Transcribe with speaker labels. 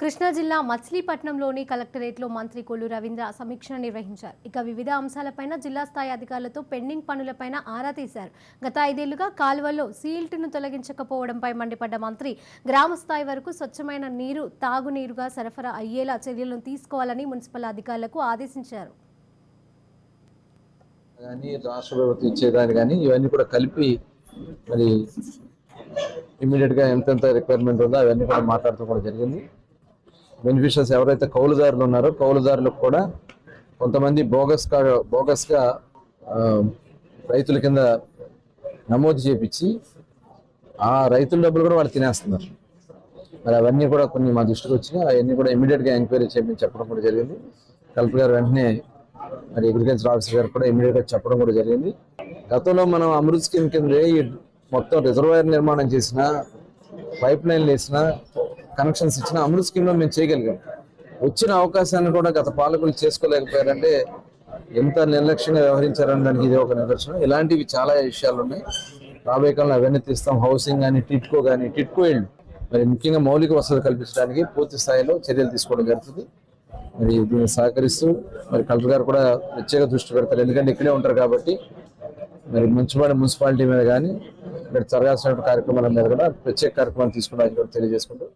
Speaker 1: కృష్ణా జిల్లా మచిలీపట్నంలోని కలెక్టరేట్లో మంత్రి కొల్లు రవీంద్ర సమీక్ష నిర్వహించారు. ఇక వివిధ అంశాలపైన జిల్లా స్థాయి అధికారులతో పెండింగ్ పనులపైన ఆరా తీశారు. గత 5 ఏళ్లుగా కాలువల్లో సీల్ట్ను తొలగించకపోవడంపై మండిపడ్డ మంత్రి గ్రామ స్థాయి వరకు స్వచ్ఛమైన నీరు తాగునీరుగా సరఫరా అయ్యేలా చర్యలను తీసుకోవాలని మున్సిపల్ అధికారులకు ఆదేశించారు.
Speaker 2: రాష్ట్ర ప్రభుత్వం ఇచ్చేదాన్ని కానీ ఇవన్నీ కూడా కలిపి మరి ఇమీడియట్ గా ఎంతెంత రిక్వైర్మెంట్ ఉందో అవన్నీ కూడా మాట్లాడుతూ కూడా జరిగింది. బెనిఫిషియర్స్ ఎవరైతే కౌలుదారులు ఉన్నారో కౌలుదారులకు కూడా కొంతమంది బోగస్ గా రైతుల కింద నమోదు చేపించి ఆ రైతుల డబ్బులు కూడా వాళ్ళు తినేస్తున్నారు. మరి అవన్నీ కూడా కొన్ని మా దృష్టికి వచ్చినాయి. అవన్నీ కూడా ఇమీడియట్ గా ఎంక్వైరీ చేయమని చెప్పడం కూడా జరిగింది. కలెక్టర్ గారు వెంటనే మరి అగ్రికల్చర్ ఆఫీసర్ గారు కూడా ఇమీడియట్ గా చెప్పడం కూడా జరిగింది. గతంలో మనం అమృత్ స్కీమ్ కింద మొత్తం రిజర్వాయర్ నిర్మాణం చేసిన, పైప్ లైన్లు వేసిన, కనెక్షన్స్ ఇచ్చిన అమృత్ స్కీమ్ లో మేము చేయగలిగాం. వచ్చిన అవకాశాన్ని కూడా గత పాలకులు చేసుకోలేకపోయారంటే ఎంత నిర్లక్ష్యంగా వ్యవహరించారని దానికి ఇది ఒక నిదర్శనం. ఇలాంటివి చాలా విషయాలు ఉన్నాయి. రాబోయే కాలంలో అవన్నీ తీస్తాం. హౌసింగ్ కానీ టిట్కో ఇళ్ళు మరి ముఖ్యంగా మౌలిక వసతులు కల్పించడానికి పూర్తి స్థాయిలో చర్యలు తీసుకోవడం జరుగుతుంది. మరి దీన్ని సహకరిస్తూ మరి కలెక్టర్ గారు కూడా ప్రత్యేక దృష్టి పెడతారు. ఎందుకంటే ఇక్కడే ఉంటారు కాబట్టి మరి మున్సిపాలిటీ మీద కానీ ఇక్కడ జరగాల్సిన కార్యక్రమాల మీద కూడా ప్రత్యేక కార్యక్రమాలు తీసుకోవడానికి తెలియజేసుకుంటూ